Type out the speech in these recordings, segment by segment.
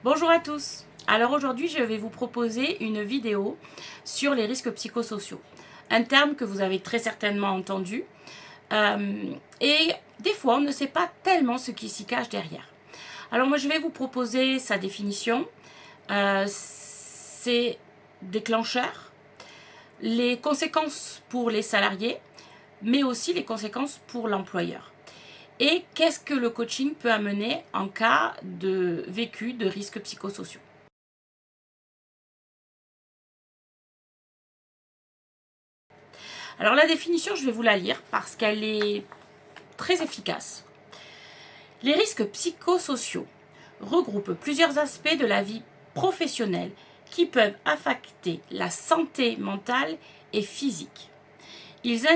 Bonjour à tous. Alors aujourd'hui, je vais vous proposer une vidéo sur les risques psychosociaux. Un terme que vous avez très certainement entendu. Et des fois, on ne sait pas tellement ce qui s'y cache derrière. Alors moi, je vais vous proposer sa définition, ses déclencheurs, les conséquences pour les salariés, mais aussi les conséquences pour l'employeur. Et qu'est-ce que le coaching peut amener en cas de vécu de risques psychosociaux. Alors la définition, je vais vous la lire parce qu'elle est très efficace. Les risques psychosociaux regroupent plusieurs aspects de la vie professionnelle qui peuvent affecter la santé mentale et physique. Ils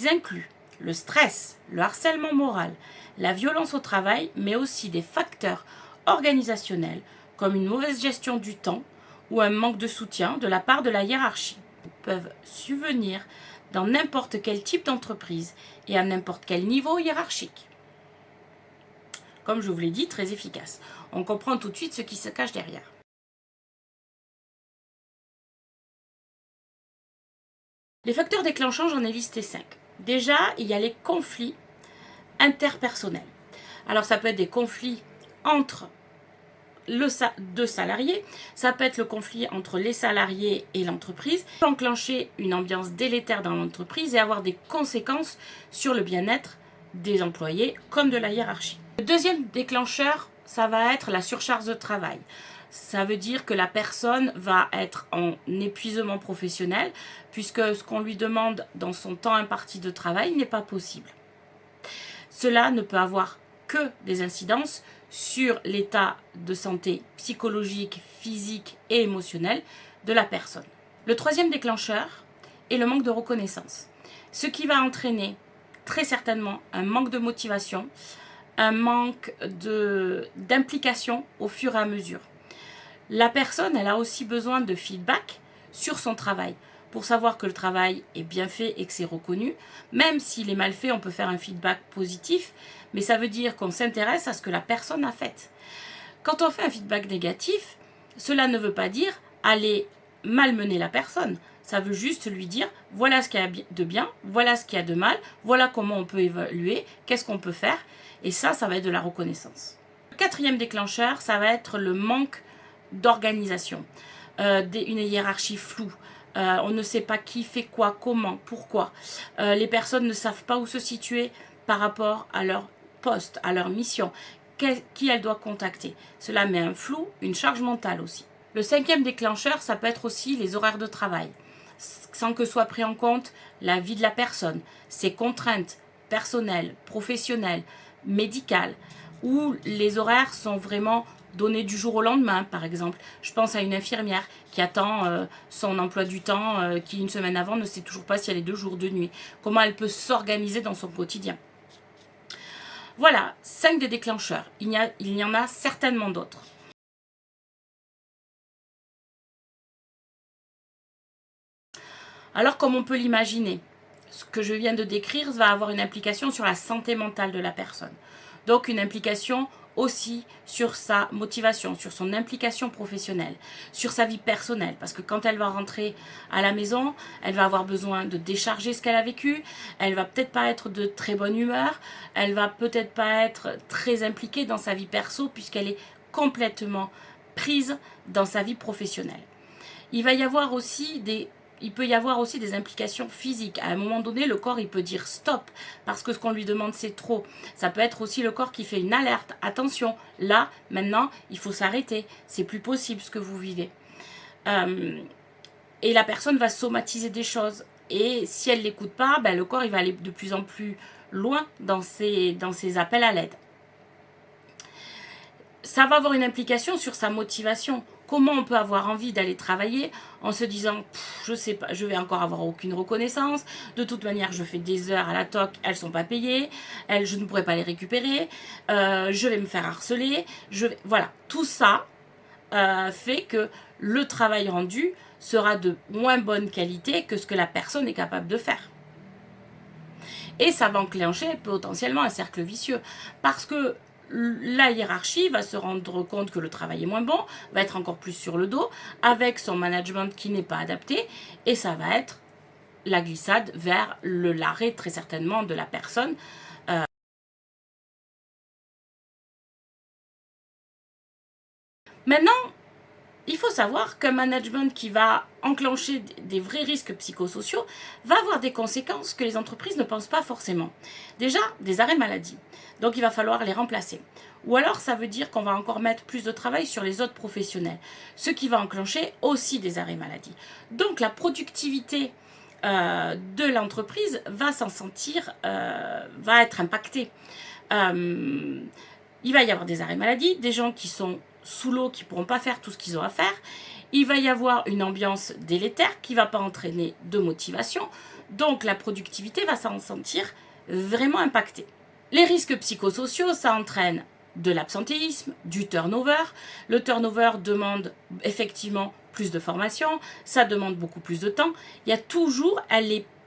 incluent le stress, le harcèlement moral, la violence au travail, mais aussi des facteurs organisationnels comme une mauvaise gestion du temps ou un manque de soutien de la part de la hiérarchie. Ils peuvent subvenir dans n'importe quel type d'entreprise et à n'importe quel niveau hiérarchique. Comme je vous l'ai dit, très efficace. On comprend tout de suite ce qui se cache derrière. Les facteurs déclenchants, j'en ai listé 5. Déjà, il y a les conflits interpersonnels. Alors ça peut être des conflits entre deux salariés, ça peut être le conflit entre les salariés et l'entreprise, ça peut enclencher une ambiance délétère dans l'entreprise et avoir des conséquences sur le bien-être des employés comme de la hiérarchie. Le deuxième déclencheur, ça va être la surcharge de travail. Ça veut dire que la personne va être en épuisement professionnel puisque ce qu'on lui demande dans son temps imparti de travail n'est pas possible. Cela ne peut avoir que des incidences sur l'état de santé psychologique, physique et émotionnel de la personne. Le troisième déclencheur est le manque de reconnaissance, ce qui va entraîner très certainement un manque de motivation, un manque d'implication au fur et à mesure. La personne, elle a aussi besoin de feedback sur son travail pour savoir que le travail est bien fait et que c'est reconnu. Même s'il est mal fait, on peut faire un feedback positif, mais ça veut dire qu'on s'intéresse à ce que la personne a fait. Quand on fait un feedback négatif, cela ne veut pas dire aller malmener la personne. Ça veut juste lui dire, voilà ce qu'il y a de bien, voilà ce qu'il y a de mal, voilà comment on peut évaluer, qu'est-ce qu'on peut faire. Et ça va être de la reconnaissance. Le quatrième déclencheur, ça va être le manque d'organisation, une hiérarchie floue. On ne sait pas qui fait quoi, comment, pourquoi. Les personnes ne savent pas où se situer par rapport à leur poste, à leur mission, qui elles doivent contacter. Cela met un flou, une charge mentale aussi. Le cinquième déclencheur, ça peut être aussi les horaires de travail, sans que soit pris en compte la vie de la personne, ses contraintes personnelles, professionnelles, médicales, où les horaires sont vraiment donnés du jour au lendemain, par exemple. Je pense à une infirmière qui attend son emploi du temps, qui une semaine avant ne sait toujours pas si elle est 2 jours de nuit. Comment elle peut s'organiser dans son quotidien. Voilà, 5 des déclencheurs. Il y en a certainement d'autres. Alors, comme on peut l'imaginer, ce que je viens de décrire va avoir une implication sur la santé mentale de la personne. Donc une implication aussi sur sa motivation, sur son implication professionnelle, sur sa vie personnelle. Parce que quand elle va rentrer à la maison, elle va avoir besoin de décharger ce qu'elle a vécu, elle va peut-être pas être de très bonne humeur, elle va peut-être pas être très impliquée dans sa vie perso puisqu'elle est complètement prise dans sa vie professionnelle. Il peut y avoir aussi des implications physiques. À un moment donné, le corps, il peut dire stop parce que ce qu'on lui demande, c'est trop. Ça peut être aussi le corps qui fait une alerte. Attention, là, maintenant, il faut s'arrêter. C'est plus possible ce que vous vivez. Et la personne va somatiser des choses. Et si elle ne l'écoute pas, le corps, il va aller de plus en plus loin dans ses appels à l'aide. Ça va avoir une implication sur sa motivation. Comment on peut avoir envie d'aller travailler en se disant je sais pas, je vais encore avoir aucune reconnaissance, de toute manière je fais des heures à la toc, elles sont pas payées, je ne pourrai pas les récupérer, je vais me faire harceler, voilà, tout ça fait que le travail rendu sera de moins bonne qualité que ce que la personne est capable de faire. Et ça va enclencher potentiellement un cercle vicieux parce que la hiérarchie va se rendre compte que le travail est moins bon, va être encore plus sur le dos, avec son management qui n'est pas adapté, et ça va être la glissade vers l'arrêt très certainement de la personne. Maintenant, il faut savoir qu'un management qui va enclencher des vrais risques psychosociaux va avoir des conséquences que les entreprises ne pensent pas forcément. Déjà, des arrêts maladie. Donc il va falloir les remplacer. Ou alors ça veut dire qu'on va encore mettre plus de travail sur les autres professionnels, ce qui va enclencher aussi des arrêts maladie. Donc la productivité de l'entreprise va s'en sentir, va être impactée. Il va y avoir des arrêts maladie, des gens qui sont sous l'eau, qui ne pourront pas faire tout ce qu'ils ont à faire. Il va y avoir une ambiance délétère qui ne va pas entraîner de motivation. Donc la productivité va s'en sentir vraiment impactée. Les risques psychosociaux, ça entraîne de l'absentéisme, du turnover. Le turnover demande effectivement plus de formation, ça demande beaucoup plus de temps. Il y a toujours,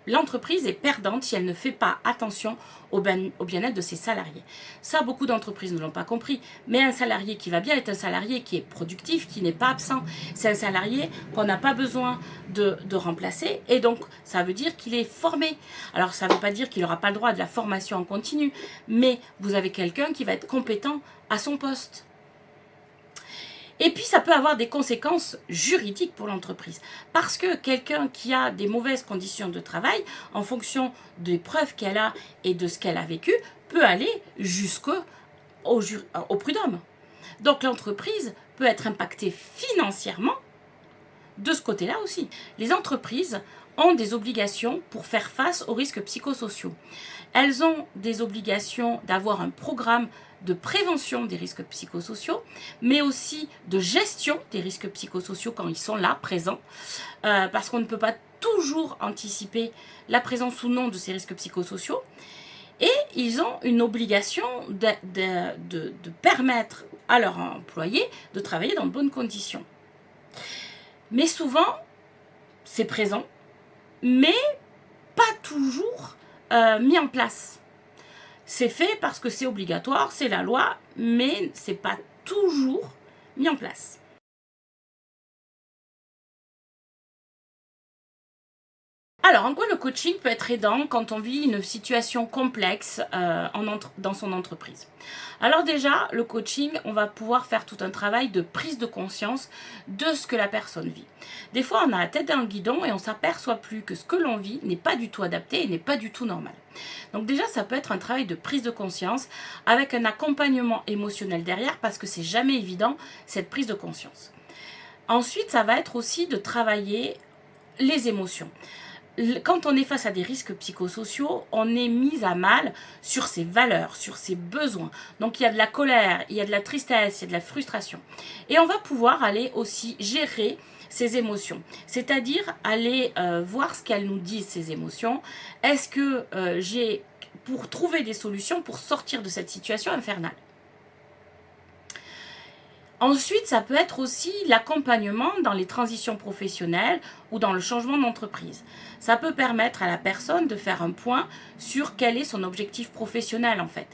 l'entreprise est perdante si elle ne fait pas attention au bien-être de ses salariés. Ça, beaucoup d'entreprises ne l'ont pas compris, mais un salarié qui va bien est un salarié qui est productif, qui n'est pas absent. C'est un salarié qu'on n'a pas besoin de remplacer, et donc ça veut dire qu'il est formé. Alors ça ne veut pas dire qu'il n'aura pas le droit de la formation en continu, mais vous avez quelqu'un qui va être compétent à son poste. Et puis, ça peut avoir des conséquences juridiques pour l'entreprise. Parce que quelqu'un qui a des mauvaises conditions de travail, en fonction des preuves qu'elle a et de ce qu'elle a vécu, peut aller jusqu'au prud'homme. Donc, l'entreprise peut être impactée financièrement de ce côté-là aussi. Les entreprises ont des obligations pour faire face aux risques psychosociaux. Elles ont des obligations d'avoir un programme de prévention des risques psychosociaux, mais aussi de gestion des risques psychosociaux quand ils sont là, présents, parce qu'on ne peut pas toujours anticiper la présence ou non de ces risques psychosociaux. Et ils ont une obligation de permettre à leurs employés de travailler dans de bonnes conditions. Mais souvent, c'est présent, mais pas toujours mis en place. C'est fait parce que c'est obligatoire, c'est la loi, mais c'est pas toujours mis en place. Alors, en quoi le coaching peut être aidant quand on vit une situation complexe dans son entreprise? Alors déjà, le coaching, on va pouvoir faire tout un travail de prise de conscience de ce que la personne vit. Des fois, on a la tête dans le guidon et on ne s'aperçoit plus que ce que l'on vit n'est pas du tout adapté et n'est pas du tout normal. Donc déjà, ça peut être un travail de prise de conscience avec un accompagnement émotionnel derrière parce que c'est jamais évident cette prise de conscience. Ensuite, ça va être aussi de travailler les émotions. Quand on est face à des risques psychosociaux, on est mis à mal sur ses valeurs, sur ses besoins. Donc il y a de la colère, il y a de la tristesse, il y a de la frustration. Et on va pouvoir aller aussi gérer ces émotions. C'est-à-dire aller voir ce qu'elles nous disent, ces émotions. Est-ce que pour trouver des solutions pour sortir de cette situation infernale? Ensuite, ça peut être aussi l'accompagnement dans les transitions professionnelles ou dans le changement d'entreprise. Ça peut permettre à la personne de faire un point sur quel est son objectif professionnel en fait.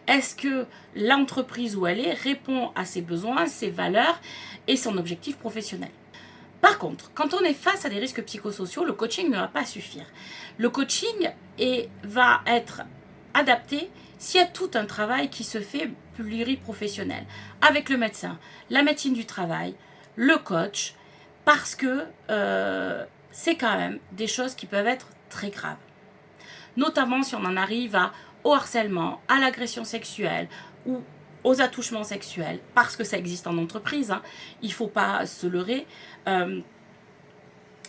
Est-ce que l'entreprise où elle est répond à ses besoins, ses valeurs et son objectif professionnel? Par contre, quand on est face à des risques psychosociaux, le coaching ne va pas suffire. Le coaching va être adapté s'il y a tout un travail qui se fait pluriprofessionnel avec le médecin, la médecine du travail, le coach, parce que c'est quand même des choses qui peuvent être très graves. Notamment si on en arrive au harcèlement, à l'agression sexuelle ou aux attouchements sexuels, parce que ça existe en entreprise, hein, il ne faut pas se leurrer.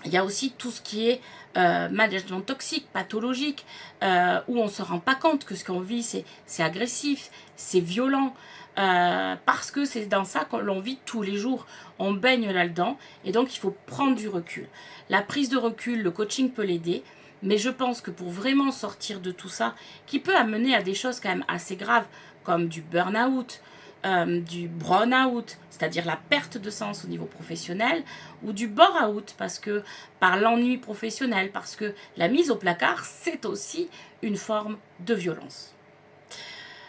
Il y a aussi tout ce qui est management toxique, pathologique, où on ne se rend pas compte que ce qu'on vit, c'est agressif, c'est violent, parce que c'est dans ça que l'on vit tous les jours. On baigne là-dedans, et donc il faut prendre du recul. La prise de recul, le coaching peut l'aider, mais je pense que pour vraiment sortir de tout ça, qui peut amener à des choses quand même assez graves, comme du burn-out, du burn-out, c'est-à-dire la perte de sens au niveau professionnel, ou du bore-out, parce que par l'ennui professionnel, parce que la mise au placard, c'est aussi une forme de violence.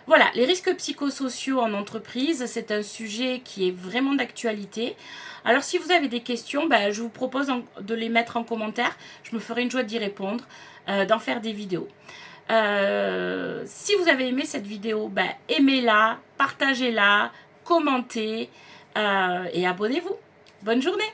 Voilà, les risques psychosociaux en entreprise, c'est un sujet qui est vraiment d'actualité. Alors si vous avez des questions, je vous propose de les mettre en commentaire. Je me ferai une joie d'y répondre, d'en faire des vidéos. Si vous avez aimé cette vidéo, aimez-la, partagez-la, commentez et abonnez-vous. Bonne journée!